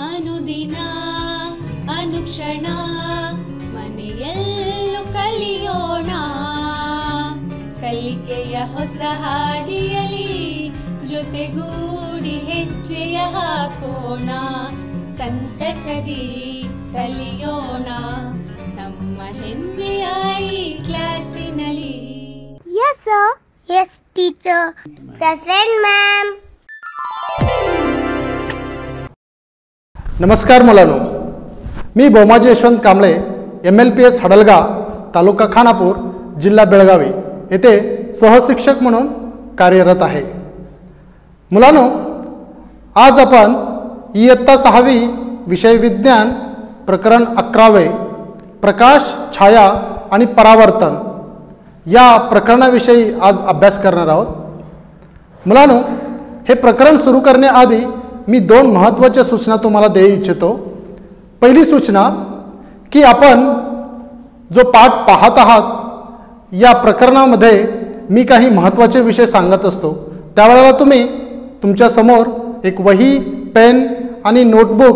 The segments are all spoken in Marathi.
ಅನುದಿನ ಅನುಕ್ಷಣ ಮನೆಯಲ್ಲೂ ಕಲಿಯೋಣ ಕಲಿಕೆಯ ಹೊಸ ಹಾದಿಯಲಿ ಜೊತೆಗೂಡಿ ಹೆಜ್ಜೆಯ ಹಾಕೋಣ ಸಂತಸದಿ ಕಲಿಯೋಣ ನಮ್ಮ ಹೆಮ್ಮೆಯ ಈ ಕ್ಲಾಸಿನಲ್ಲಿ. Yes sir. Yes teacher. Present ma'am. नमस्कार मुलांनो, मी बोमाजी यशवंत कांबळे MLPS हडलगा तालुका खानापूर जिल्हा बेळगावी येथे सहशिक्षक म्हणून कार्यरत आहे. मुलांनो, आज आपण इयत्ता 6वी विषय विज्ञान प्रकरण 11 प्रकाश, छाया आणि परावर्तन या प्रकरणाविषयी आज अभ्यास करणार आहोत. मुलांनो, हे प्रकरण सुरू करण्याआधी मी 2 महत्त्वाच्या सूचना तुम्हाला देऊ इच्छितो. पहिली सूचना की आपण जो पाठ पाहत आहात या प्रकरणामध्ये मी काही महत्त्वाचे विषय सांगत असतो. त्यावेळेला तुम्ही तुमच्या समोर एक वही, पेन आणि नोटबुक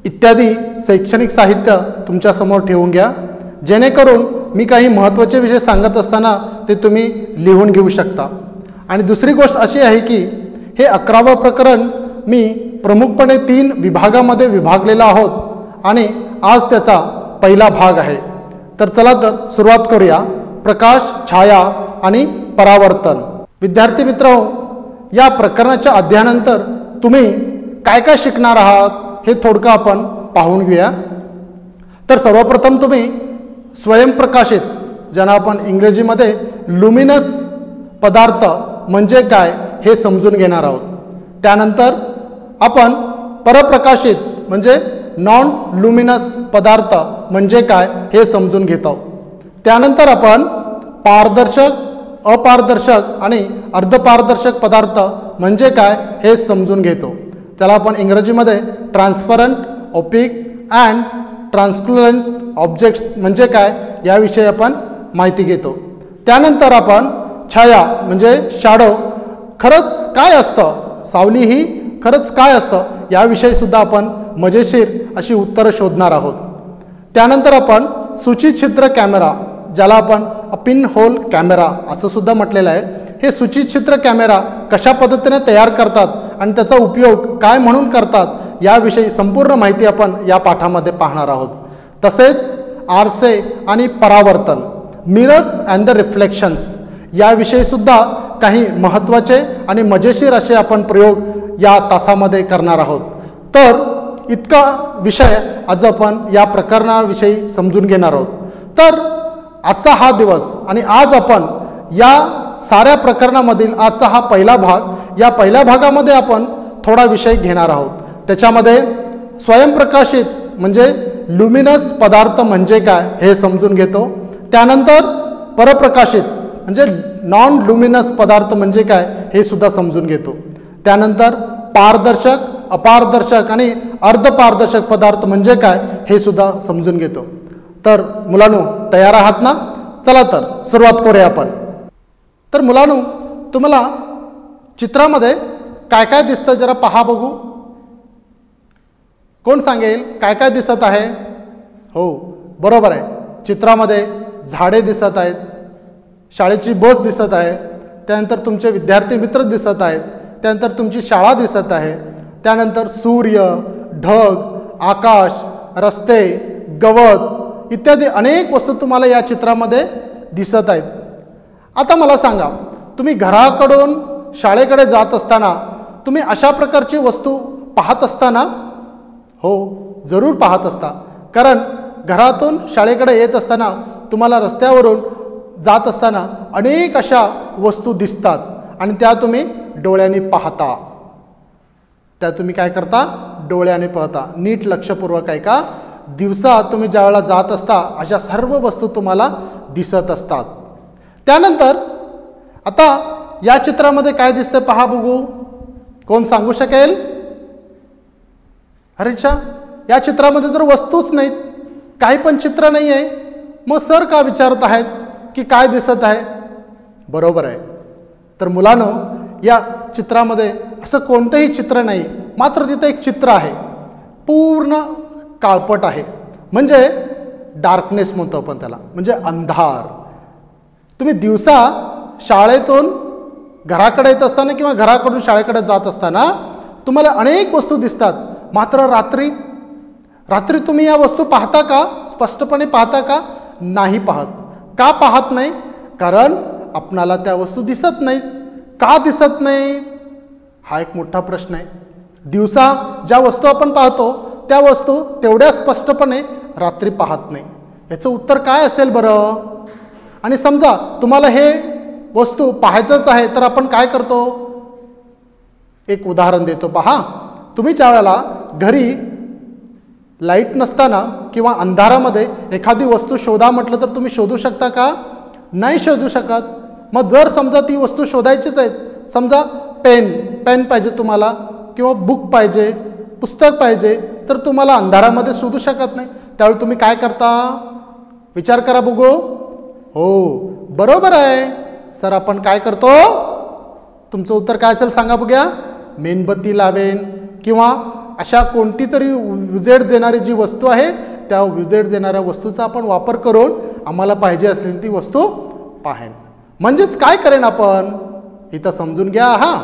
इत्यादी शैक्षणिक साहित्य तुमच्या समोर ठेवून घ्या, जेणेकरून मी काही महत्त्वाचे विषय सांगत असताना ते तुम्ही लिहून घेऊ शकता. आणि दुसरी गोष्ट अशी आहे की हे 11वं प्रकरण मी प्रमुखपणे 3 विभागामध्ये विभागलेलं आहोत आणि आज त्याचा पहिला भाग आहे. तर चला तर सुरुवात करूया. प्रकाश, छाया आणि परावर्तन. विद्यार्थी मित्रांनो, या प्रकरणाच्या अध्ययनानंतर तुम्ही काय काय शिकणार आहात हे थोडकं आपण पाहून घेऊया. तर सर्वप्रथम तुम्ही स्वयंप्रकाशित, ज्यांना आपण इंग्रजीमध्ये लुमिनस पदार्थ म्हणजे काय हे समजून घेणार आहोत. त्यानंतर आपण परप्रकाशित म्हणजे नॉन लुमिनस पदार्थ म्हणजे काय हे समजून घेतो. त्यानंतर आपण पारदर्शक, अपारदर्शक आणि अर्धपारदर्शक पदार्थ म्हणजे काय हे समजून घेतो. त्याला आपण इंग्रजीमध्ये ट्रान्सपरंट, ओपिक अँड ट्रान्सक्लुरंट ऑब्जेक्ट्स म्हणजे काय याविषयी आपण माहिती घेतो. त्यानंतर आपण छाया म्हणजे शॅडो खरंच काय असतं, सावली ही खरंच काय असतं याविषयी सुद्धा आपण मजेशीर अशी उत्तरं शोधणार आहोत. त्यानंतर आपण सूचिछिद्र कॅमेरा, ज्याला आपण पिन होल कॅमेरा असं सुद्धा म्हटलेलं आहे, हे सूचिछिद्र कॅमेरा कशा पद्धतीने तयार करतात आणि त्याचा उपयोग काय म्हणून करतात याविषयी संपूर्ण माहिती आपण या पाठामध्ये पाहणार आहोत. तसेच आरसे आणि परावर्तन, मिरर्स अँड द रिफ्लेक्शन्स याविषयी सुद्धा काही महत्त्वाचे आणि मजेशीर असे आपण प्रयोग या तासामध्ये करणार आहोत. तर इतका विषय आज आपण या प्रकरणाविषयी समजून घेणार आहोत. तर आजचा हा दिवस आणि आज आपण या साऱ्या प्रकरणामधील आजचा हा पहिला भाग, या पहिल्या भागामध्ये आपण थोडा विषय घेणार आहोत. त्याच्यामध्ये स्वयंप्रकाशित म्हणजे लुमिनस पदार्थ म्हणजे काय हे समजून घेतो. त्यानंतर परप्रकाशित म्हणजे नॉन लुमिनस पदार्थ म्हणजे काय हे सुद्धा समजून घेतो. त्यानंतर पारदर्शक, अपारदर्शक आणि अर्धपारदर्शक पदार्थ म्हणजे काय हे सुद्धा समजून घेतो. तर मुलांनो, तयार आहात ना? चला तर सुरुवात करूया आपण. तर मुलांनो, तुम्हाला चित्रामध्ये काय काय दिसतं जरा पहा बघू. कोण सांगेल काय काय दिसत आहे? हो, बरोबर आहे. चित्रामध्ये झाडे दिसत आहेत, शाळेची बस दिसत आहे, त्यानंतर तुमचे विद्यार्थी मित्र दिसत आहेत, त्यानंतर तुमची शाळा दिसत आहे, त्यानंतर सूर्य, ढग, आकाश, रस्ते, गवत इत्यादी अनेक वस्तू तुम्हाला या चित्रामध्ये दिसत आहेत. आता मला सांगा, तुम्ही घराकडून शाळेकडे जात असताना तुम्ही अशा प्रकारची वस्तू पाहत असताना? हो, जरूर पाहत असता. कारण घरातून शाळेकडे येत असताना तुम्हाला रस्त्यावरून जात असताना अनेक अशा वस्तू दिसतात आणि त्या तुम्ही डोळ्यांनी पाहता. त्या तुम्ही काय करता? डोळ्याने पाहता. नीट लक्षपूर्वक आहे का? दिवसा तुम्ही ज्यावेळेला जात असता अशा सर्व वस्तू तुम्हाला दिसत असतात. त्यानंतर आता या चित्रामध्ये काय दिसतं पहा बघू. कोण सांगू शकेल? अरेच्छा, या चित्रामध्ये तर वस्तूच नाहीत, काही पण चित्र नाही आहे. मग सर का विचारत आहेत की काय दिसत आहे? बरोबर आहे. तर मुलांनो, या चित्रामध्ये असं कोणतंही चित्र नाही, मात्र तिथे एक चित्र आहे. पूर्ण काळपट आहे, म्हणजे डार्कनेस म्हणतो आपण त्याला, म्हणजे अंधार. तुम्ही दिवसा शाळेतून घराकडे येत असताना किंवा घराकडून शाळेकडे जात असताना तुम्हाला अनेक वस्तू दिसतात, मात्र रात्री तुम्ही या वस्तू पाहता का? स्पष्टपणे पाहता का? नाही पाहत. का पाहत नाही? कारण आपणाला त्या वस्तू दिसत नाहीत. का दिसत नाही? हा एक मोठा प्रश्न आहे. दिवसा ज्या वस्तू आपण पाहतो त्या वस्तू तेवढ्या स्पष्टपणे रात्री पाहत नाही. याचं उत्तर काय असेल बरं? आणि समजा तुम्हाला हे वस्तू पाहायचंच आहे, तर आपण काय करतो? एक उदाहरण देतो पहा. तुम्ही ज्या वेळेला घरी लाईट नसताना किंवा अंधारामध्ये एखादी वस्तू शोधा म्हटलं तर तुम्ही शोधू शकता का? नाही शोधू शकत. मग जर समजा ती वस्तू शोधायचीच आहे, समजा पेन पाहिजे तुम्हाला किंवा बुक पाहिजे, पुस्तक पाहिजे, तर तुम्हाला अंधारामध्ये शोधू शकत नाही. त्यावेळी तुम्ही काय करता? विचार करा बघू. हो, बरोबर आहे सर, आपण काय करतो? तुमचं उत्तर काय असेल सांगा बघूया. मेणबत्ती लावेन किंवा अशा कोणती तरी विजेड देणारी जी वस्तू आहे त्या विजेड देणाऱ्या वस्तूचा आपण वापर करून आम्हाला पाहिजे असलेली ती वस्तू पाहेन. म्हणजेच काय करेन आपण इथं समजून घ्या. हां,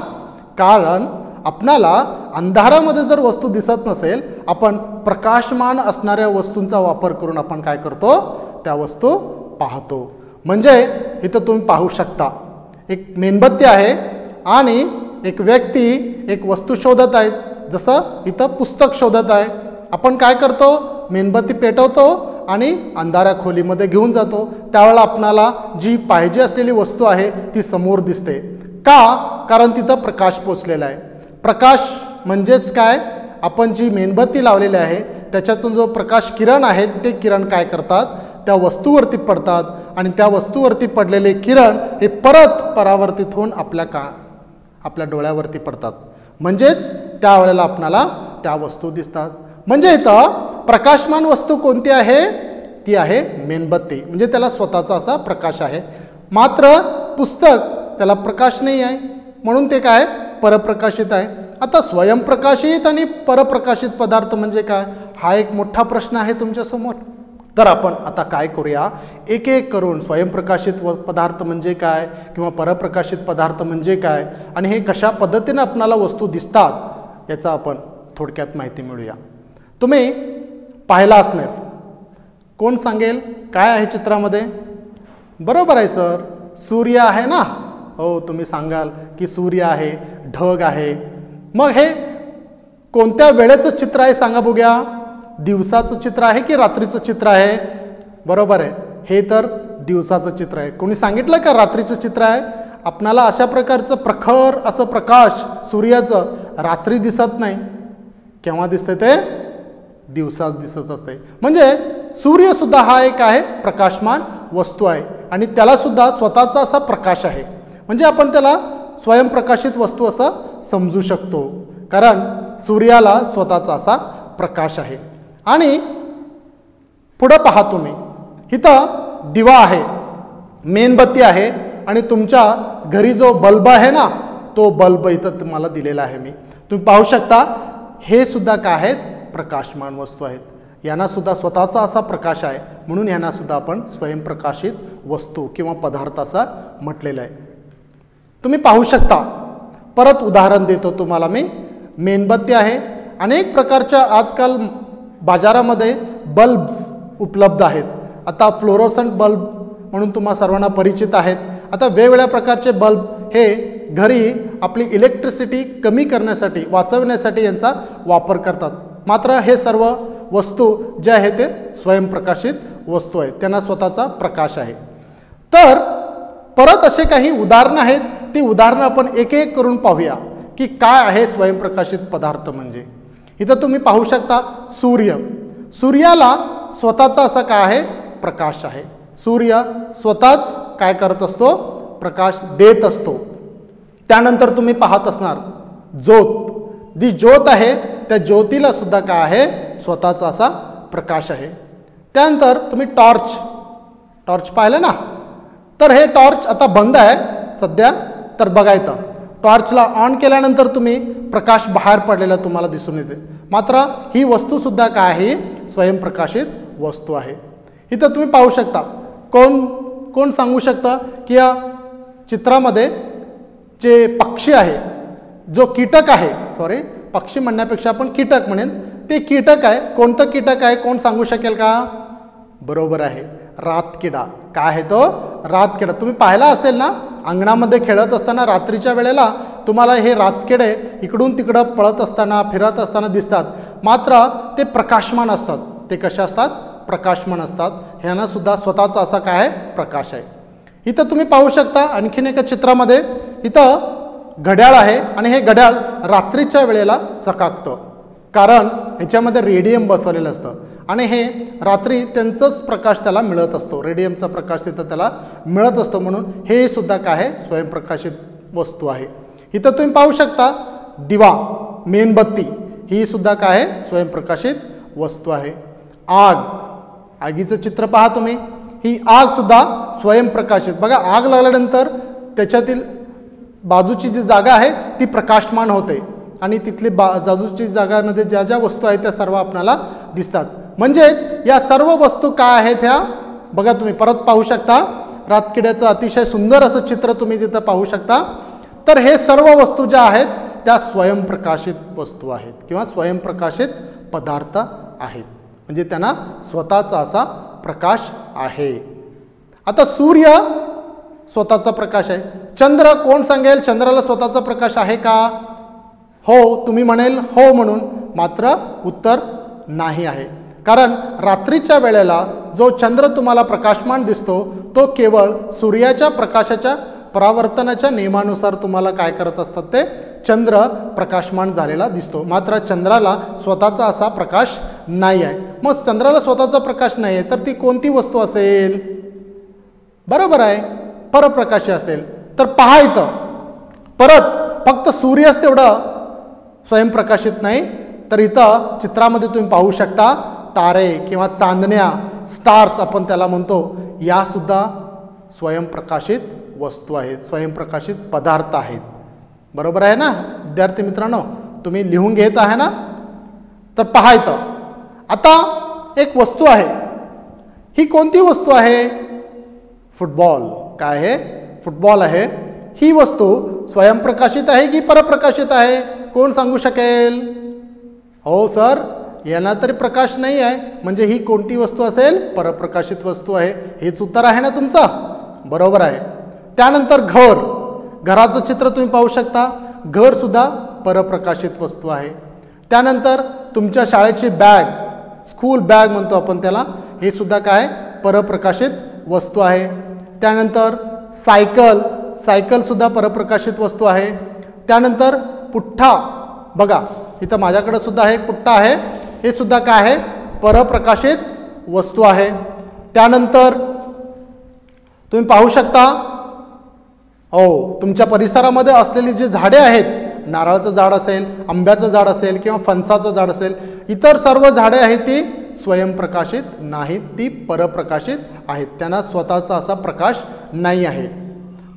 कारण आपणाला अंधारामध्ये जर वस्तू दिसत नसेल, आपण प्रकाशमान असणाऱ्या वस्तूंचा वापर करून आपण काय करतो? त्या वस्तू पाहतो. म्हणजे इथं तुम्ही पाहू शकता, एक मेणबत्ती आहे आणि एक व्यक्ती एक वस्तू शोधत आहेत. जसं इथं पुस्तक शोधत आहे. आपण काय करतो? मेणबत्ती पेटवतो आणि अंधाऱ्या खोलीमध्ये घेऊन जातो. त्यावेळेला आपणाला जी पाहिजे असलेली वस्तू आहे ती समोर दिसते. का? कारण तिथं प्रकाश पोचलेला आहे. प्रकाश म्हणजेच काय? आपण जी मेणबत्ती लावलेली आहे त्याच्यातून जो प्रकाश किरण आहेत ते किरण काय करतात? त्या वस्तूवरती पडतात आणि त्या वस्तूवरती पडलेले किरण हे परत परावर्तित होऊन आपल्या डोळ्यावरती पडतात. म्हणजेच त्यावेळेला आपणाला त्या वस्तू दिसतात. म्हणजे इथं प्रकाशमान वस्तू कोणती आहे? ती आहे मेणबत्ती. म्हणजे त्याला स्वतःचा असा प्रकाश आहे. मात्र पुस्तक त्याला प्रकाश नाही आहे, म्हणून ते काय? परप्रकाशित आहे. आता स्वयंप्रकाशित आणि परप्रकाशित पदार्थ म्हणजे काय? हा एक मोठा प्रश्न आहे तुमच्यासमोर. तर आपण आता काय करूया, एक एक करून स्वयंप्रकाशित पदार्थ म्हणजे काय किंवा परप्रकाशित पदार्थ म्हणजे काय आणि हे कशा पद्धतीने आपणाला वस्तू दिसतात याचा आपण थोडक्यात माहिती मिळूया. तुम्ही पाहिला असणार, कोण सांगेल काय आहे चित्रामध्ये? बरोबर आहे सर, सूर्य आहे ना. हो, तुम्ही सांगाल की सूर्य आहे, ढग आहे. मग हे कोणत्या वेळेचं चित्र आहे सांगा बघूया. दिवसाचं चित्र आहे की रात्रीचं चित्र आहे? बरोबर आहे, हे तर दिवसाचं चित्र आहे. कोणी सांगितलं का रात्रीचं चित्र आहे? आपणाला अशा प्रकारचं प्रखर असं प्रकाश सूर्याचं रात्री दिसत नाही. केव्हा दिसते ते? दिवसाच दिसत असते. म्हणजे सूर्यसुद्धा हा एक आहे प्रकाशमान वस्तू आहे आणि त्यालासुद्धा स्वतःचा असा प्रकाश आहे. म्हणजे आपण त्याला स्वयंप्रकाशित वस्तू असं समजू शकतो, कारण सूर्याला स्वतःचा असा प्रकाश आहे. आणि पुढं पहा तुम्ही, इथं दिवा आहे, मेणबत्ती आहे आणि तुमच्या घरी जो बल्ब आहे ना तो बल्ब इथं तुम्हाला दिलेला आहे मी. तुम्ही पाहू शकता हे सुद्धा काय आहेत? प्रकाशमान वस्तू आहेत. यांना सुद्धा स्वतःचा असा प्रकाश आहे, म्हणून यांना सुद्धा आपण स्वयंप्रकाशित वस्तू किंवा पदार्थ असा म्हटलेला आहे. तुम्ही पाहू शकता, परत उदाहरण देतो तुम्हाला मी. मेणबत्ती आहे, अनेक प्रकारच्या आजकाल बाजारामध्ये बल्ब्स उपलब्ध आहेत. आता फ्लोरोसंट बल्ब म्हणून तुम्हा सर्वांना परिचित आहेत. आता वेगवेगळ्या प्रकारचे बल्ब हे घरी आपली इलेक्ट्रिसिटी कमी करण्यासाठी, वाचवण्यासाठी यांचा वापर करतात. मात्र हे सर्व वस्तू जे आहे ते स्वयंप्रकाशित वस्तू आहेत, त्यांना स्वतःचा प्रकाश आहे. तर परत असे काही उदाहरणं आहेत, ती उदाहरणं आपण एक एक करून पाहूया की काय आहे स्वयंप्रकाशित पदार्थ म्हणजे. इथं तुम्ही पाहू शकता सूर्य. सूर्याला स्वतःचा असा काय आहे? प्रकाश आहे. सूर्य स्वतःच काय करत असतो? प्रकाश देत असतो. त्यानंतर तुम्ही पाहत असणार ज्योत. जी ज्योत आहे त्या ज्योतीला सुद्धा काय आहे? स्वतःचा असा प्रकाश आहे. त्यानंतर तुम्ही टॉर्च पाहिलं ना. तर हे टॉर्च आता बंद आहे सध्या, तर बघायचं टॉर्चला ऑन केल्यानंतर तुम्ही प्रकाश बाहेर पडलेला तुम्हाला दिसून येते. मात्र ही वस्तूसुद्धा काय आहे, स्वयंप्रकाशित वस्तू आहे. इथं तुम्ही पाहू शकता. कोण कोण सांगू शकता की या चित्रामध्ये जे पक्षी आहे, जो कीटक आहे, सॉरी पक्षी म्हणण्यापेक्षा आपण कीटक म्हणेन, ते कीटक आहे. कोणतं कीटक आहे, कोण सांगू शकेल का? बरोबर आहे, रातकिडा. काय आहे तो? रातकिडा. तुम्ही पाहिला असेल ना, अंगणामध्ये खेळत असताना रात्रीच्या वेळेला तुम्हाला हे रातकिडे इकडून तिकडं पळत असताना, फिरत असताना दिसतात. मात्र ते प्रकाशमान असतात. ते कसे असतात? प्रकाशमान असतात. ह्यांना सुद्धा स्वतःचा असा काय आहे, प्रकाश आहे. इथं तुम्ही पाहू शकता आणखीन एका चित्रामध्ये, इथं घड्याळ आहे आणि हे घड्याळ रात्रीच्या वेळेला चकाकतं, कारण ह्याच्यामध्ये रेडियम बसवलेलं असतं आणि हे रात्री त्यांचाच प्रकाश त्याला मिळत असतो. रेडियमचा प्रकाश तिथं त्याला मिळत असतो, म्हणून हे सुद्धा काय आहे, स्वयंप्रकाशित वस्तू आहे. इथं तुम्ही पाहू शकता दिवा, मेणबत्ती, ही सुद्धा काय आहे, स्वयंप्रकाशित वस्तू आहे. आग, आगीचं चित्र पहा तुम्ही. ही आग सुद्धा स्वयंप्रकाशित. बघा, आग लागल्यानंतर त्याच्यातील बाजूची जी जागा आहे ती प्रकाशमान होते आणि तिथली बाजूची जागामध्ये ज्या ज्या वस्तू आहेत त्या सर्व आपल्याला दिसतात. म्हणजेच या सर्व वस्तू काय आहेत ह्या, बघा तुम्ही परत पाहू शकता. रातकिड्याचं अतिशय सुंदर असं चित्र तुम्ही तिथं पाहू शकता. तर हे सर्व वस्तू ज्या आहेत त्या स्वयंप्रकाशित वस्तू आहेत किंवा स्वयंप्रकाशित पदार्थ आहेत, म्हणजे त्यांना स्वतःचा असा प्रकाश आहे. आता सूर्य स्वतःचा प्रकाश आहे. चंद्र, कोण सांगेल चंद्राला स्वतःचा प्रकाश आहे का? हो, तुम्ही म्हणेल हो म्हणून, मात्र उत्तर नाही आहे. कारण रात्रीच्या वेळेला जो चंद्र तुम्हाला प्रकाशमान दिसतो तो केवळ सूर्याच्या प्रकाशाच्या परावर्तनाच्या नियमानुसार तुम्हाला काय करत असतात, ते चंद्र प्रकाशमान झालेला दिसतो. मात्र चंद्राला स्वतःचा असा प्रकाश नाही आहे. मग चंद्राला स्वतःचा प्रकाश नाही आहे तर ती कोणती वस्तू असेल? बरोबर आहे, परप्रकाशी असेल. तर पहा इथं परत फक्त सूर्यच तेवढं स्वयंप्रकाशित नाही, तर इथं चित्रामध्ये तुम्ही पाहू शकता तारे किंवा चांदण्या, स्टार्स आपण त्याला म्हणतो, या सुद्धा स्वयंप्रकाशित वस्तू आहेत, स्वयंप्रकाशित पदार्थ आहेत. बरोबर आहे ना विद्यार्थी मित्रांनो? तुम्ही लिहून घेत आहे ना? तर पहा इथं आता एक वस्तू आहे. ही कोणती वस्तू आहे? फुटबॉल. काय आहे? फुटबॉल आहे. ही वस्तू स्वयंप्रकाशित आहे की परप्रकाशित आहे? कोण सांगू शकेल? हो सर, यांना तरी प्रकाश नाही आहे, म्हणजे ही कोणती वस्तू असेल? परप्रकाशित वस्तू आहे. हेच उत्तर आहे ना तुमचं? बरोबर आहे. त्यानंतर घर, घराचं चित्र तुम्ही पाहू शकता. घर सुद्धा परप्रकाशित वस्तू आहे. त्यानंतर तुमच्या शाळेची बॅग, स्कूल बॅग म्हणतो आपण त्याला, हे सुद्धा काय? परप्रकाशित वस्तू आहे. त्यानंतर सायकल, सायकल सुद्धा परप्रकाशित वस्तू आहे. त्यानंतर पुठ्ठा, बघा इथं माझ्याकडे सुद्धा एक पुठ्ठा आहे, हे सुद्धा काय आहे? परप्रकाशित वस्तू आहे. त्यानंतर तुम्ही पाहू शकता, हो, तुमच्या परिसरामध्ये असलेली जी झाडे आहेत, नारळाचं झाड असेल, आंब्याचं झाड असेल किंवा फणसाचं झाड असेल, इतर सर्व झाडे आहेत ती स्वयंप्रकाशित नाहीत, ती परप्रकाशित आहेत. त्यांना स्वतःचा असा प्रकाश नाही आहे.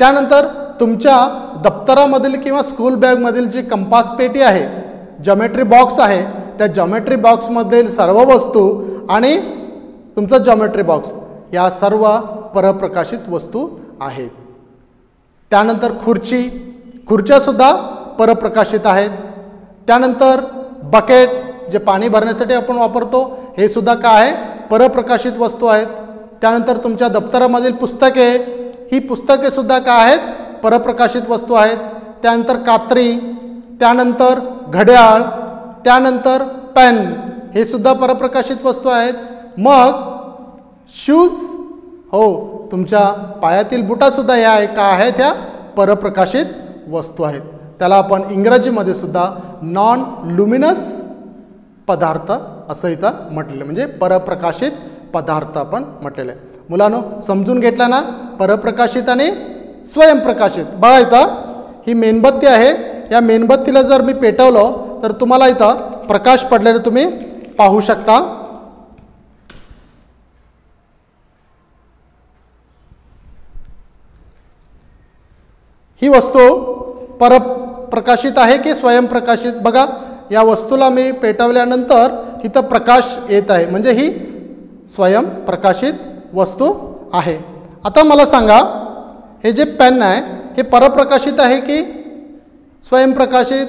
त्यानंतर तुमच्या दप्तरामधील किंवा स्कूल बॅगमधील जी कंपास पेटी आहे, जॉमेट्री बॉक्स आहे, त्या जॉमेट्री बॉक्समधील सर्व वस्तू आणि तुमचा जॉमेट्री बॉक्स या सर्व परप्रकाशित वस्तू आहेत. त्यानंतर खुर्ची, खुर्च्यासुद्धा परप्रकाशित आहेत. त्यानंतर बकेट, जे पाणी भरण्यासाठी आपण वापरतो, हे सुद्धा काय आहे? परप्रकाशित वस्तू आहेत. त्यानंतर तुमच्या दप्तरामधील पुस्तके, ही पुस्तके सुद्धा काय आहेत? परप्रकाशित वस्तू आहेत. त्यानंतर कात्री, त्यानंतर घड्याळ, त्यानंतर पेन, हे सुद्धा परप्रकाशित वस्तू आहेत. मग शूज, हो, तुमच्या पायातील बुटासुद्धा या काय आहेत? त्या परप्रकाशित वस्तू आहेत. त्याला आपण इंग्रजीमध्ये सुद्धा नॉन लुमिनस पदार्थ असं इथं म्हटलेलं, म्हणजे परप्रकाशित पदार्थ आपण म्हटलेलं आहे. मुलांनो, समजून घेतला ना परप्रकाशित आणि स्वयंप्रकाशित? बघा इथं ही मेणबत्ती आहे. या मेणबत्तीला जर मी पेटवलं तर तुम्हाला इथं प्रकाश पडलेला तुम्ही पाहू शकता. ही वस्तू प्रकाशित आहे की स्वयंप्रकाशित? बघा, या वस्तूला मी पेटवल्यानंतर इथं प्रकाश येत आहे, म्हणजे ही स्वयंप्रकाशित वस्तू आहे. आता मला सांगा, हे जे पेन आहे हे परप्रकाशित आहे की स्वयंप्रकाशित?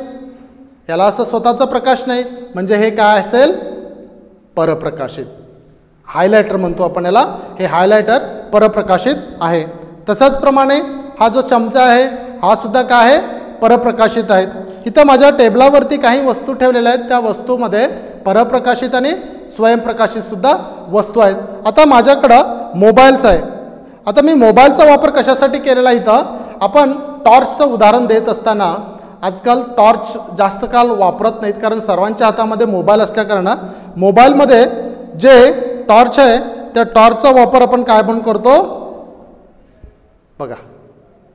याला असं स्वतःचा प्रकाश नाही, म्हणजे हे काय असेल? परप्रकाशित. हायलायटर म्हणतो आपण याला, हे हायलायटर परप्रकाशित आहे. तसंच प्रमाणे हा जो चमचा आहे हा सुद्धा काय आहे? परप्रकाशित आहेत. इथं माझ्या टेबलावरती काही वस्तू ठेवलेल्या आहेत, त्या वस्तूमध्ये परप्रकाशित आणि स्वयंप्रकाशित सुद्धा वस्तू आहेत. आता माझ्याकडं मोबाईल्स आहे. आता मी मोबाईलचा वापर कशासाठी केलेला? इथं आपण टॉर्चचं उदाहरण देत असताना आजकाल टॉर्च जास्त काळ वापरत नाहीत, कारण सर्वांच्या हातामध्ये मोबाईल असल्याकारणानं मोबाईलमध्ये जे टॉर्च आहे त्या टॉर्चचा वापर आपण काय पण करतो? बघा,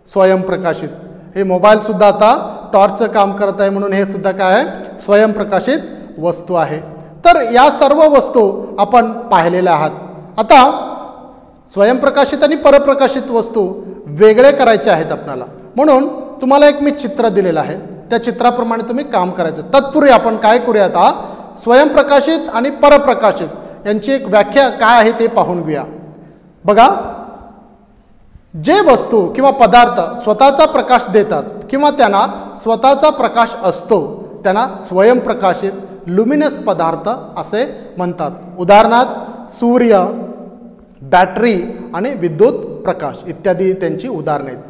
स्वयंप्रकाशित. हे मोबाईलसुद्धा आता टॉर्चचं काम करत आहे, म्हणून हे सुद्धा काय आहे? स्वयंप्रकाशित वस्तू आहे. तर या सर्व वस्तू आपण पाहिलेल्या आहात. आता स्वयंप्रकाशित आणि परप्रकाशित वस्तू वेगळे करायचे आहेत आपल्याला, म्हणून तुम्हाला एक मी चित्र दिलेलं आहे, त्या चित्राप्रमाणे तुम्ही काम करायचं. तत्पूर्वी आपण काय करूया? आता स्वयंप्रकाशित आणि परप्रकाशित यांची एक व्याख्या काय आहे ते पाहून घेऊया. बघा, जे वस्तू किंवा पदार्थ स्वतःचा प्रकाश देतात किंवा त्यांना स्वतःचा प्रकाश असतो त्यांना स्वयंप्रकाशित लुमिनस पदार्थ असे म्हणतात. उदाहरणार्थ सूर्य, बॅटरी आणि विद्युत प्रकाश इत्यादी त्यांची उदाहरणे आहेत.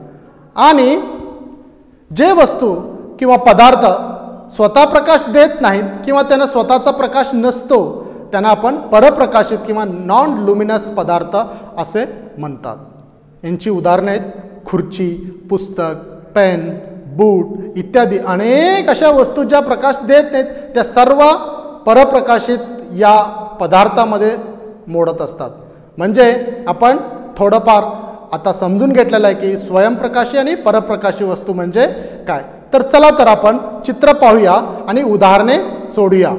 आणि जे वस्तू किंवा पदार्थ स्वतः प्रकाश देत नाहीत किंवा त्यांना स्वतःचा प्रकाश नसतो त्यांना आपण परप्रकाशित किंवा नॉन लुमिनस पदार्थ असे म्हणतात. यांची उदाहरणे आहेत खुर्ची, पुस्तक, पेन, बूट इत्यादी अनेक अशा वस्तू ज्या प्रकाश देत नाहीत त्या सर्व परप्रकाशित या पदार्थामध्ये मोडत असतात. म्हणजे आपण थोडंफार आता समजून घेतलेलं आहे की स्वयंप्रकाशी आणि परप्रकाशी वस्तू म्हणजे काय. तर चला तर आपण चित्र पाहूया आणि उदाहरणे सोडूया.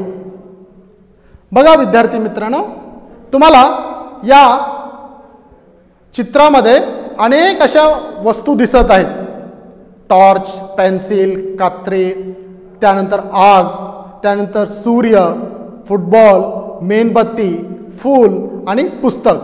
बघा विद्यार्थी मित्रांनो, तुम्हाला या चित्रामध्ये अनेक अशा वस्तू दिसत आहेत. टॉर्च, पेन्सिल, कात्री, त्यानंतर आग, त्यानंतर सूर्य, फुटबॉल, मेणबत्ती, फूल आणि पुस्तक.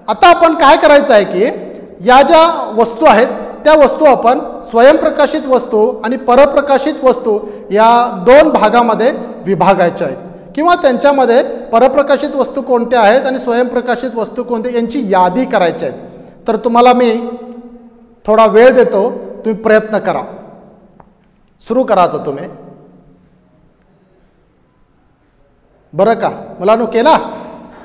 आता आपण काय करायचं आहे की या ज्या वस्तू आहेत त्या वस्तू आपण स्वयंप्रकाशित वस्तू आणि परप्रकाशित वस्तू या दोन भागामध्ये विभागायच्या आहेत, किंवा त्यांच्यामध्ये परप्रकाशित वस्तू कोणत्या आहेत आणि स्वयंप्रकाशित वस्तू कोणत्या यांची यादी करायची आहे. तर तुम्हाला मी थोडा वेळ देतो, तुम्ही प्रयत्न करा. सुरू करा आता तुम्ही. बरं का मुलांनो, केला?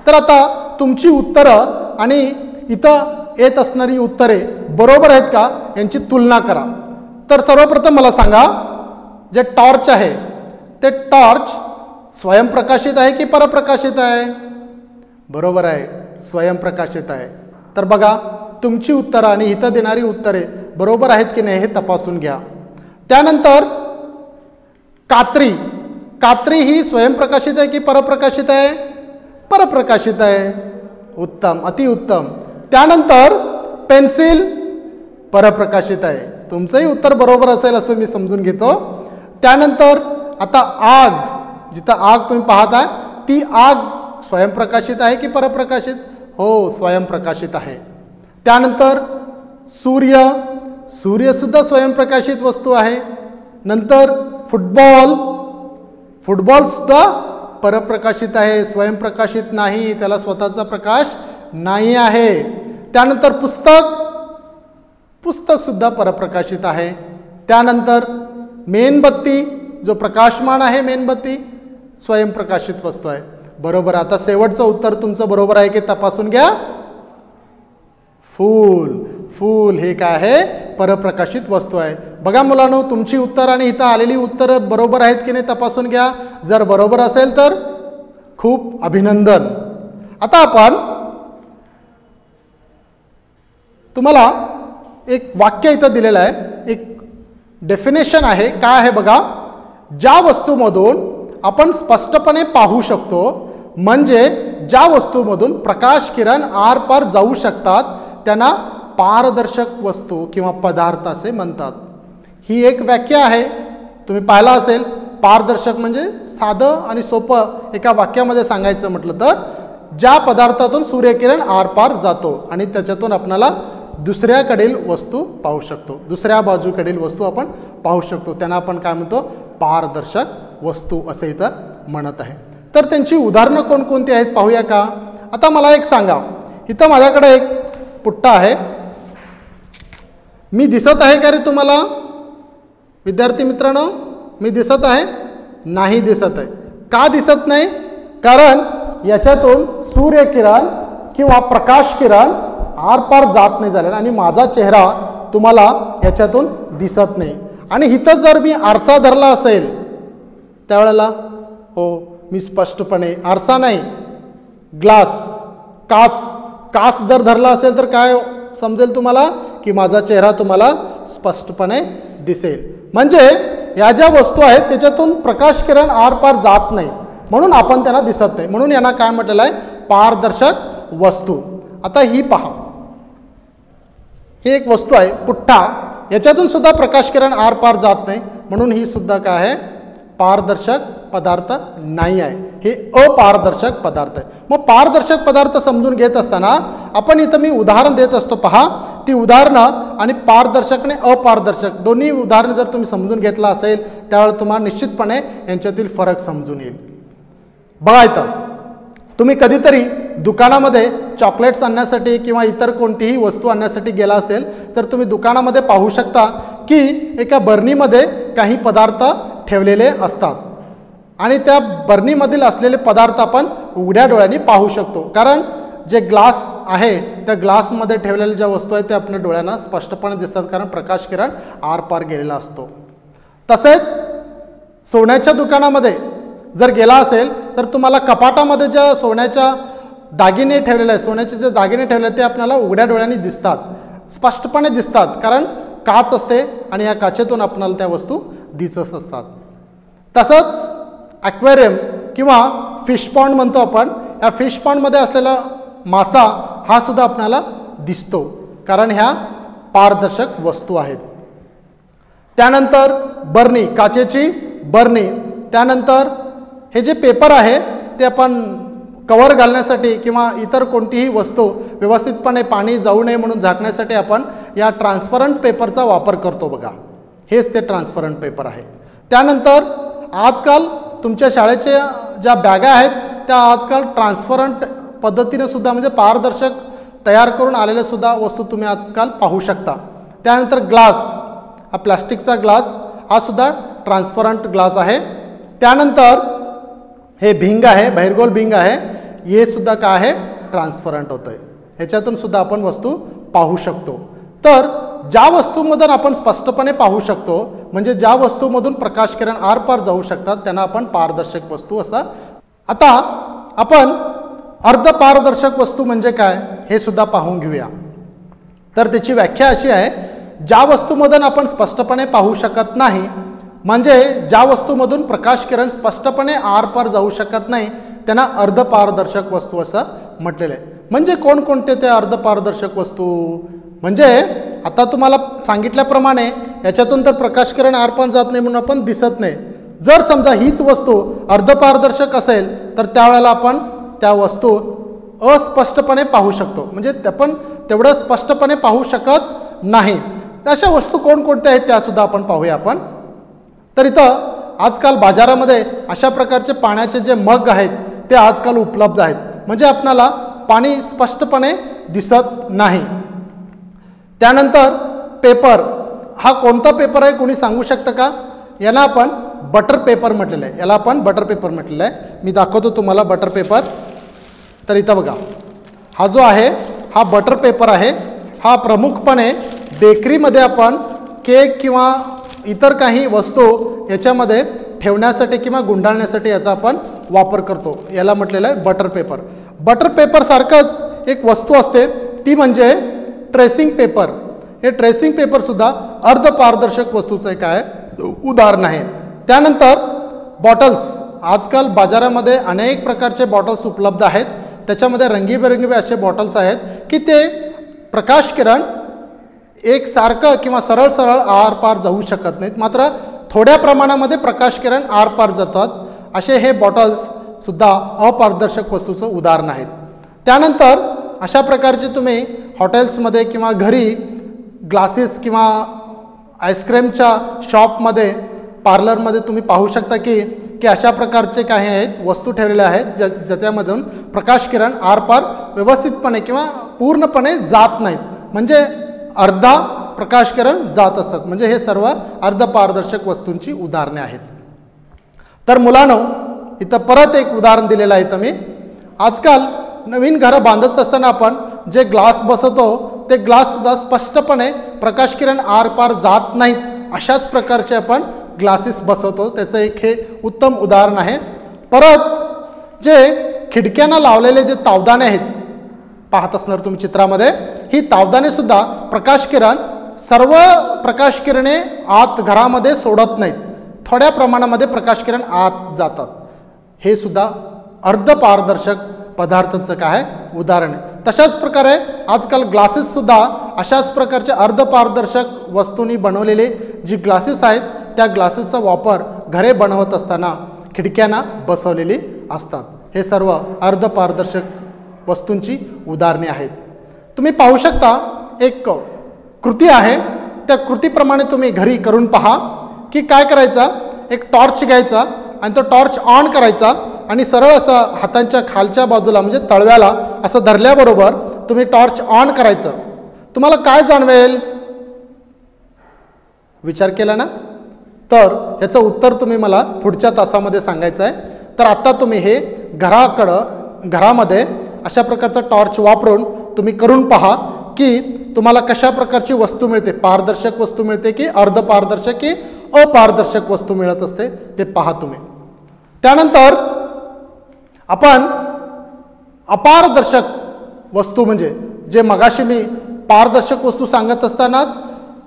तर आता तुमची उत्तरं आणि इथं येत असणारी उत्तरे बरोबर आहेत का यांची तुलना करा. तर सर्वप्रथम मला सांगा, जे टॉर्च आहे ते टॉर्च स्वयंप्रकाशित आहे की परप्रकाशित आहे? बरोबर आहे, स्वयंप्रकाशित आहे. तर बघा तुमची उत्तरं आणि इथं देणारी उत्तरे बरोबर आहेत की नाही हे तपासून घ्या. त्यानंतर कात्री, कात्री ही स्वयंप्रकाशित आहे की परप्रकाशित आहे? परप्रकाशित आहे. उत्तम, अतिउत्तम. त्यानंतर पेन्सिल परप्रकाशित आहे. तुमचंही उत्तर बरोबर असेल असं मी समजून घेतो. त्यानंतर आता आग, जिथं आग तुम्ही पाहताय ती आग स्वयंप्रकाशित आहे की परप्रकाशित? हो, स्वयंप्रकाशित आहे. त्यानंतर सूर्य, सूर्यसुद्धा स्वयंप्रकाशित वस्तू आहे. नंतर फुटबॉल, फुटबॉलसुद्धा परप्रकाशित आहे, स्वयंप्रकाशित नाही, त्याला स्वतःचा प्रकाश नाही आहे. त्यानंतर पुस्तक, पुस्तकसुद्धा परप्रकाशित आहे. त्यानंतर मेणबत्ती, जो प्रकाशमान आहे मेणबत्ती, स्वयंप्रकाशित वस्तू आहे. बरोबर. आता शेवटचं उत्तर तुमचं बरोबर आहे की तपासून घ्या. फूल, फूल हे काय आहे? परप्रकाशित वस्तू आहे. बघा मुलांनो, तुमची उत्तर आणि इथं आलेली उत्तरं बरोबर आहेत की नाही तपासून घ्या. जर बरोबर असेल तर खूप अभिनंदन. आता आपण तुम्हाला एक वाक्य इथं दिलेलं आहे, एक डेफिनेशन आहे. काय आहे बघा, ज्या वस्तूमधून आपण स्पष्टपणे पाहू शकतो, म्हणजे ज्या वस्तूमधून प्रकाश किरण आरपार जाऊ शकतात त्यांना पारदर्शक वस्तू किंवा पदार्थ असे म्हणतात. ही एक व्याख्या आहे. तुम्ही पाहिला असेल, पारदर्शक म्हणजे साधं आणि सोपं एका वाक्यामध्ये सांगायचं म्हटलं तर ज्या पदार्थातून सूर्यकिरण आरपार जातो आणि त्याच्यातून आपल्याला दुसऱ्याकडील वस्तू पाहू शकतो, दुसऱ्या बाजूकडील वस्तू आपण पाहू शकतो, त्यांना आपण काय म्हणतो, पारदर्शक वस्तू असं इथं म्हणत आहे. तर त्यांची उदाहरणं कोणकोणती आहेत पाहूया का. आता मला एक सांगा, इथं माझ्याकडे एक पुट्टा आहे, मी दिसत आहे का रे तुम्हाला विद्यार्थी मित्रांनो? मी दिसत आहे? नाही दिसत आहे. का दिसत नाही? कारण याच्यातून सूर्यकिरण किंवा प्रकाश किरण आरपार जात नाही झाले आणि माझा चेहरा तुम्हाला याच्यातून दिसत नाही. आणि इथं जर मी आरसा धरला असेल त्यावेळेला हो मी स्पष्टपणे, आरसा नाही ग्लास, काच जर धरला असेल तर काय समजेल तुम्हाला की माझा चेहरा तुम्हाला स्पष्टपणे दिसेल. म्हणजे या ज्या वस्तू आहेत त्याच्यातून प्रकाश किरण आरपार जात नाही म्हणून आपण त्यांना दिसत नाही, म्हणून यांना काय म्हटलेलं आहे, पारदर्शक वस्तू. आता ही पहा, ही एक वस्तू आहे पुठ्ठा, याच्यातून सुद्धा प्रकाश किरण आरपार जात नाही म्हणून ही सुद्धा काय आहे, पारदर्शक पदार्थ नाही आहे, हे अपारदर्शक पदार्थ आहे. मग पारदर्शक पदार्थ समजून घेत असताना आपण इथं मी उदाहरण देत असतो, पहा ती उदाहरणं आणि पारदर्शक आणि अपारदर्शक दोन्ही उदाहरणं जर तुम्ही समजून घेतला असेल त्यावेळेला तुम्हाला निश्चितपणे यांच्यातील फरक समजून येईल. बघा इथं तुम्ही कधीतरी दुकानामध्ये चॉकलेट्स आणण्यासाठी किंवा इतर कोणतीही वस्तू आणण्यासाठी गेला असेल तर तुम्ही दुकानामध्ये पाहू शकता की एका बरणीमध्ये काही पदार्थ ठेवलेले असतात आणि त्या बरणीमधील असलेले पदार्थ आपण उघड्या डोळ्यांनी पाहू शकतो, कारण जे ग्लास आहे त्या ग्लासमध्ये ठेवलेल्या ज्या वस्तू आहेत त्या आपल्या डोळ्यांना स्पष्टपणे दिसतात, कारण प्रकाश किरण आरपार गेलेला असतो. तसेच सोन्याच्या दुकानामध्ये जर गेला असेल तर तुम्हाला कपाटामध्ये ज्या सोन्याच्या दागिने ठेवलेले आहेत, सोन्याचे जे दागिने ठेवले आहेत ते आपल्याला उघड्या डोळ्यांनी दिसतात, स्पष्टपणे दिसतात, कारण काच असते आणि या काचेतून आपल्याला त्या वस्तू दिसत असतात. तसंच ॲक्वेरियम किंवा फिश पॉन्ड म्हणतो आपण, या फिश पॉन्डमध्ये असलेला मासा हा सुद्धा आपल्याला दिसतो, कारण ह्या पारदर्शक वस्तू आहेत. त्यानंतर बरणी, काचेची बरणी, त्यानंतर हे जे पेपर आहे ते आपण कवर घालण्यासाठी किंवा इतर कोणतीही वस्तू व्यवस्थितपणे पाणी जाऊ नये म्हणून झाकण्यासाठी आपण या ट्रान्सपरंट पेपरचा वापर करतो. बघा हेच ते ट्रान्सपरंट पेपर आहे. त्यानंतर आजकाल तुमच्या शाळेच्या ज्या बॅगा आहेत त्या आजकाल ट्रान्सपरंट पद्धतीने सुद्धा म्हणजे पारदर्शक तयार करून आलेल्या सुद्धा वस्तू तुम्ही आजकाल पाहू शकता. त्यानंतर ग्लास, हा प्लास्टिकचा ग्लास हा सुद्धा ट्रान्सपरंट ग्लास आहे. त्यानंतर हे भिंग आहे, बहिर्गोल भिंग आहे, हे सुद्धा काय आहे, ट्रान्सपरंट होतं आहे, ह्याच्यातून सुद्धा आपण वस्तू पाहू शकतो. तर ज्या वस्तूमधून आपण स्पष्टपणे पाहू शकतो म्हणजे ज्या वस्तूमधून प्रकाश किरण आरपार जाऊ शकतात त्यांना आपण पारदर्शक वस्तू असं. आता आपण अर्धपारदर्शक वस्तू म्हणजे काय हे सुद्धा पाहून घेऊया. तर त्याची व्याख्या अशी आहे, ज्या वस्तूमधून आपण स्पष्टपणे पाहू शकत नाही म्हणजे ज्या वस्तूमधून प्रकाश किरण स्पष्टपणे आरपार जाऊ शकत नाही त्यांना अर्धपारदर्शक वस्तू असं म्हटलेलं आहे. म्हणजे कोणकोणते ते अर्धपारदर्शक वस्तू म्हणजे आता तुम्हाला सांगितल्याप्रमाणे याच्यातून तर प्रकाश किरण आरपार जात नाही म्हणून आपण दिसत नाही. जर समजा हीच वस्तू अर्धपारदर्शक असेल तर त्यावेळेला आपण त्या वस्तू अस्पष्टपणे पाहू शकतो, म्हणजे आपण तेवढं स्पष्टपणे पाहू शकत नाही. अशा वस्तू कोणकोणत्या आहेत त्यासुद्धा आपण पाहूया आपण. तर इथं आजकाल बाजारामध्ये अशा प्रकारचे पाण्याचे जे मग आहेत ते आजकाल उपलब्ध आहेत, म्हणजे आपणाला पाणी स्पष्टपणे दिसत नाही. त्यानंतर पेपर, हा कोणता पेपर आहे कोणी सांगू शकतं का? याला आपण बटर पेपर म्हटलेलं आहे, याला आपण बटर पेपर म्हटलेलं आहे. मी दाखवतो तुम्हाला बटर पेपर. तर इथं बघा, हा जो आहे हा बटर पेपर आहे. हा प्रमुखपणे बेकरीमध्ये आपण केक किंवा इतर काही वस्तू याच्यामध्ये ठेवण्यासाठी किंवा गुंडाळण्यासाठी याचा आपण वापर करतो, याला म्हटलेलं आहे बटर पेपर. बटर पेपरसारखंच एक वस्तू असते ती म्हणजे ट्रेसिंग पेपर. हे ट्रेसिंग पेपरसुद्धा अर्धपारदर्शक वस्तूचं एक आहे उदाहरण आहे. त्यानंतर बॉटल्स, आजकाल बाजारामध्ये अनेक प्रकारचे बॉटल्स उपलब्ध आहेत, त्याच्यामध्ये रंगीबेरंगी असे बॉटल्स आहेत की ते प्रकाश किरण एक सारखं किंवा सरळ सरळ आरपार जाऊ शकत नाहीत, मात्र थोड्या प्रमाणामध्ये प्रकाश किरण आरपार जातात असे हे बॉटल्स सुद्धा अपारदर्शक वस्तूचं उदाहरण आहेत. त्यानंतर अशा प्रकारचे तुम्ही हॉटेल्समध्ये किंवा घरी ग्लासेस किंवा आईस्क्रीमच्या शॉपमध्ये पार्लरमध्ये तुम्ही पाहू शकता की अशा प्रकारचे काही आहेत वस्तू ठेवलेल्या आहेत ज्याच्यामधून प्रकाश किरण आरपार व्यवस्थितपणे किंवा पूर्णपणे जात नाहीत, म्हणजे अर्धा प्रकाश किरण जात असतात. म्हणजे हे सर्व अर्धपारदर्शक वस्तूंची उदाहरणे आहेत. तर मुलांनो, इथं परत एक उदाहरण दिलेलं आहे. मी आजकाल नवीन घरं बांधत असताना आपण जे ग्लास बसवतो ते ग्लाससुद्धा स्पष्टपणे प्रकाश किरण आरपार जात नाहीत अशाच प्रकारचे आपण ग्लासेस बसवतो. त्याचं एक हे उत्तम उदाहरण आहे. परत जे खिडक्यांना लावलेले जे तावदाने आहेत पाहत असणार तुम्ही चित्रामध्ये, ही तावदाने सुद्धा प्रकाश किरण सर्व प्रकाश किरणे आत घरामध्ये सोडत नाहीत, थोड्या प्रमाणामध्ये प्रकाश किरण आत जातात. हे सुद्धा अर्धपारदर्शक पदार्थांचं काय उदाहरण आहे. तशाच प्रकारे आजकाल ग्लासेस सुद्धा अशाच प्रकारचे अर्धपारदर्शक वस्तूंनी बनवलेले जी ग्लासेस आहेत त्या ग्लासेसचा वापर घरे बनवत असताना खिडक्यांना बसवलेली असतात. हे सर्व अर्धपारदर्शक वस्तूंची उदाहरणे आहेत. तुम्ही पाहू शकता एक कृती आहे, त्या कृतीप्रमाणे तुम्ही घरी करून पहा की काय करायचा. एक टॉर्च घ्यायचा आणि तो टॉर्च ऑन करायचा आणि सरळ असं हातांच्या खालच्या बाजूला म्हणजे तळव्याला असं धरल्याबरोबर तुम्ही टॉर्च ऑन करायचं. तुम्हाला काय जाणवेल? विचार केला ना? तर याचं उत्तर तुम्ही मला पुढच्या तासामध्ये सांगायचं आहे. तर आत्ता तुम्ही हे घरामध्ये अशा प्रकारचा टॉर्च वापरून तुम्ही करून पहा की तुम्हाला कशा प्रकारची वस्तू मिळते, पारदर्शक वस्तू मिळते की अर्धपारदर्शक की अपारदर्शक वस्तू मिळत असते ते पहा तुम्ही. त्यानंतर आपण अपारदर्शक वस्तू म्हणजे जे मगाशी मी पारदर्शक वस्तू सांगत असतानाच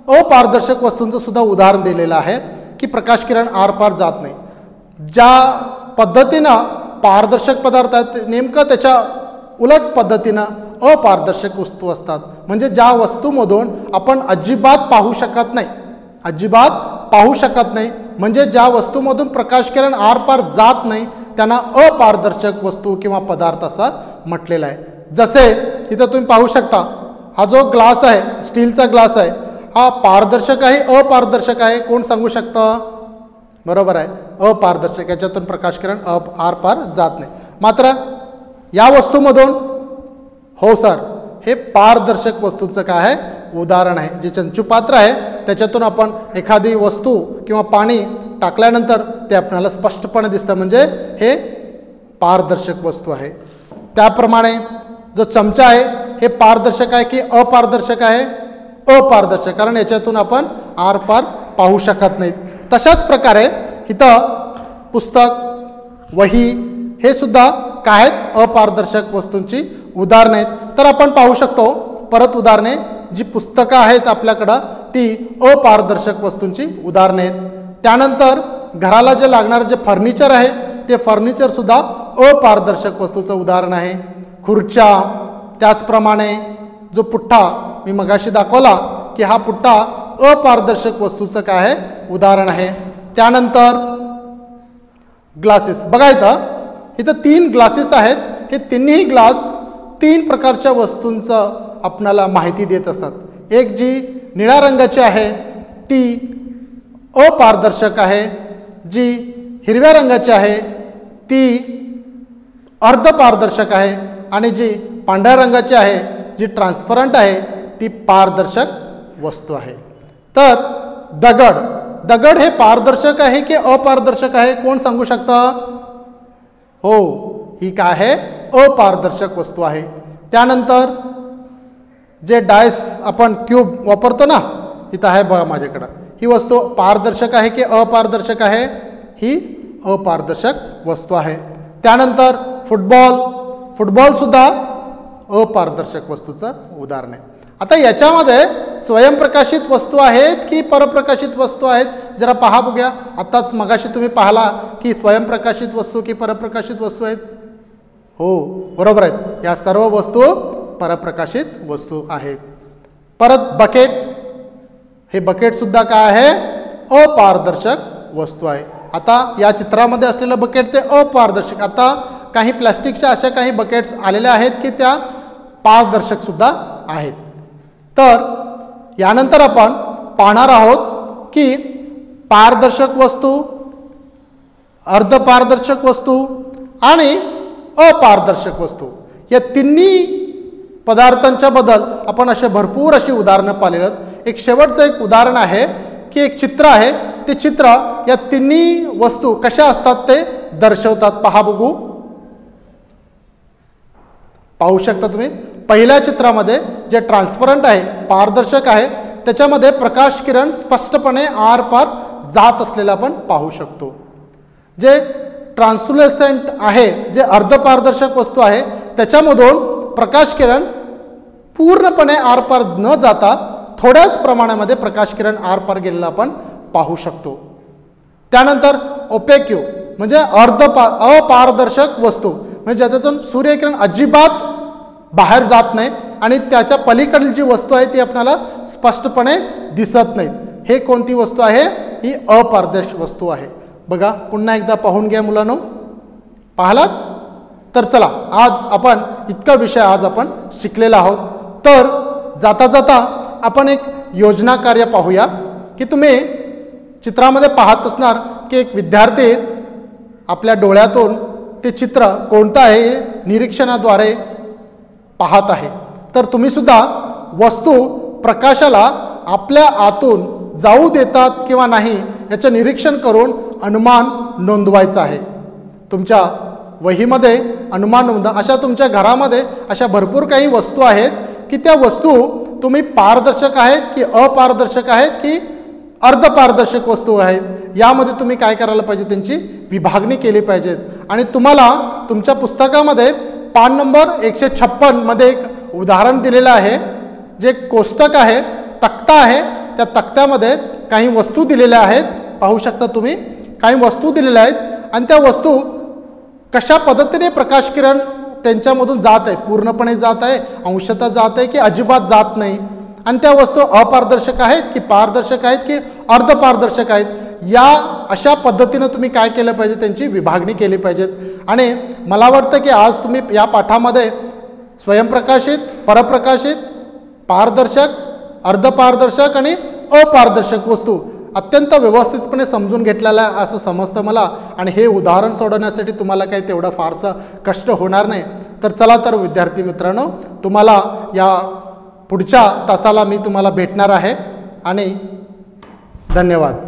अपारदर्शक वस्तूंचं सुद्धा उदाहरण दिलेलं आहे की प्रकाश किरण आरपार जात नाही. ज्या पद्धतीनं पारदर्शक पदार्थ आहेत नेमकं त्याच्या उलट पद्धतीनं अपारदर्शक वस्तू असतात. म्हणजे ज्या वस्तूमधून आपण अजिबात पाहू शकत नाही, म्हणजे ज्या वस्तूमधून प्रकाश किरण आरपार जात नाही त्यांना अपारदर्शक वस्तू किंवा पदार्थ असा म्हटलेला आहे. जसे इथं तुम्ही पाहू शकता हा जो ग्लास आहे, स्टीलचा ग्लास आहे, हा पारदर्शक आहे अपारदर्शक आहे? कोण सांगू शकतं? बरोबर आहे, अपारदर्शक. याच्यातून प्रकाश किरण आरपार जात नाही. मात्र या वस्तूमधून हो सर, हे पारदर्शक वस्तूचं काय आहे उदाहरण आहे. जे चंचुपात्र आहे त्याच्यातून आपण एखादी वस्तू किंवा पाणी टाकल्यानंतर ते आपल्याला स्पष्टपणे दिसतं, म्हणजे हे पारदर्शक वस्तू आहे. त्याप्रमाणे जो चमचा आहे हे पारदर्शक आहे की अपारदर्शक आहे? अपारदर्शक, कारण याच्यातून आपण आरपार पाहू शकत नाहीत. तशाच प्रकारे इथं पुस्तक, वही हे सुद्धा काय आहेत अपारदर्शक वस्तूंची उदाहरणे आहेत. तर आपण पाहू शकतो परत उदाहरणे, जी पुस्तकं आहेत आपल्याकडं ती अपारदर्शक वस्तूंची उदाहरणे आहेत. त्यानंतर घराला जे लागणारं जे फर्निचर आहे ते फर्निचर सुद्धा अपारदर्शक वस्तूचं उदाहरण आहे. खुर्च्या, त्याचप्रमाणे जो पुठ्ठा मी मगाशी दाखवला की हा पुठ्ठा अपारदर्शक वस्तूचं काय आहे उदाहरण आहे. त्यानंतर ग्लासेस बघा, इथं 3 ग्लासेस आहेत. हे तिन्ही ग्लास 3 प्रकारच्या वस्तूंचं आपणाला माहिती देत असतात. एक जी निळ्या रंगाची आहे ती अपारदर्शक आहे, जी हिरव्या रंगाची आहे ती अर्धपारदर्शक आहे आणि जी पांढऱ्या रंगाची आहे जी ट्रान्सपरंट आहे ती पारदर्शक वस्तू आहे. तर दगड हे पारदर्शक आहे की अपारदर्शक आहे? कोण सांगू शकतं? हो, ही काय आहे अपारदर्शक वस्तू आहे. त्यानंतर जे डायस आपण क्यूब वापरतो ना, इथं आहे बघा माझ्याकडं, ही वस्तू पारदर्शक आहे की अपारदर्शक आहे? ही अपारदर्शक वस्तू आहे. त्यानंतर फुटबॉल सुद्धा अपारदर्शक वस्तूचं उदाहरण आहे. आता याच्यामध्ये स्वयंप्रकाशित वस्तू आहेत की परप्रकाशित वस्तू आहेत? जरा पहा बघूया. आत्ताच मगाशी तुम्ही पाहिला की स्वयंप्रकाशित वस्तू की परप्रकाशित वस्तू आहेत? हो, बरोबर आहेत. या सर्व वस्तू परप्रकाशित वस्तू आहेत. परत बकेट, हे बकेट सुद्धा काय आहे अपारदर्शक वस्तू आहे. आता या चित्रामध्ये असलेलं बकेट ते अपारदर्शक. आता काही प्लास्टिकच्या अशा काही बकेट्स आलेल्या आहेत की त्या पारदर्शक सुद्धा आहेत. तर यानंतर आपण पाहणार आहोत की पारदर्शक वस्तू, अर्धपारदर्शक वस्तू आणि अपारदर्शक वस्तू या तिन्ही पदार्थांच्या बद्दल आपण असे भरपूर अशी उदाहरणं पाहिलेत. एक शेवटचं एक उदाहरण आहे की एक चित्र आहे. ते चित्र या तिन्ही वस्तू कशा असतात ते दर्शवतात. पहा बघू, पाहू शकता तुम्ही. पहिल्या चित्रामध्ये जे ट्रान्सपरंट आहे, पारदर्शक आहे, त्याच्यामध्ये प्रकाश किरण स्पष्टपणे आरपार जात असलेला आपण पाहू शकतो. जे ट्रान्सलुसेंट आहे, जे अर्धपारदर्शक वस्तू आहे, त्याच्यामधून प्रकाश किरण पूर्णपणे आरपार न जाता थोड्याच प्रमाणामध्ये प्रकाश किरण आरपार गेलेला आपण पाहू शकतो. त्यानंतर ओपेक्यू म्हणजे अपारदर्शक वस्तू, म्हणजे ज्याच्यातून सूर्यकिरण अजिबात बाहेर जात नाही आणि त्याच्या पलीकडील जी वस्तू आहे ती आपल्याला स्पष्टपणे दिसत नाहीत. हे कोणती वस्तू आहे? ही अपारदर्शक वस्तू आहे. बघा, पुन्हा एकदा पाहून घ्या मुलांनो. पाहिलात? तर चला, आज आपण इतका विषय आज आपण शिकलेला आहोत. तर जाता जाता आपण एक योजना कार्य पाहूया की तुम्ही चित्रामध्ये पाहत असणार की एक विद्यार्थी आपल्या डोळ्यातून ते चित्र कोणतं आहे निरीक्षणाद्वारे पाहत आहे. तर तुम्ही सुद्धा वस्तू प्रकाशाला आपल्या आतून जाऊ देतात किंवा नाही याचं निरीक्षण करून अनुमान नोंदवायचा आहे. तुमच्या वहीमध्ये अनुमान नोंदा. अशा तुमच्या घरामध्ये अशा भरपूर काही वस्तू आहेत की त्या वस्तू तुम्ही पारदर्शक आहेत की अपारदर्शक आहेत की अर्धपारदर्शक वस्तू आहेत. यामध्ये तुम्ही काय करायला पाहिजे? त्यांची विभागणी केली पाहिजेत. आणि तुम्हाला तुमच्या पुस्तकामध्ये पान नंबर 156 मध्ये एक उदाहरण दिलेलं आहे. जे कोष्टक आहे, तक्ता आहे, त्या तक्त्यामध्ये काही वस्तू दिलेल्या आहेत. पाहू शकता तुम्ही, काही वस्तू दिलेल्या आहेत आणि त्या वस्तू कशा पद्धतीने प्रकाश किरण त्यांच्यामधून जात आहे, पूर्णपणे जात आहे, अंशतः जात आहे की अजिबात जात नाही, आणि त्या वस्तू अपारदर्शक आहेत की पारदर्शक आहेत की अर्धपारदर्शक आहेत, या अशा पद्धतीने तुम्ही काय केलं पाहिजे? त्यांची विभागणी केली पाहिजेत. आणि मला वाटतं की आज तुम्ही या पाठामध्ये स्वयंप्रकाशित, परप्रकाशित, पारदर्शक, अर्धपारदर्शक आणि अपारदर्शक वस्तू अत्यंत व्यवस्थितपणे समजून घेतलेला आहे असं समजतं मला. आणि हे उदाहरण सोडवण्यासाठी तुम्हाला काही तेवढं फारसं कष्ट होणार नाही. तर चला तर विद्यार्थी मित्रांनो, तुम्हाला या पुढच्या तासाला मी तुम्हाला भेटणार आहे आणि धन्यवाद.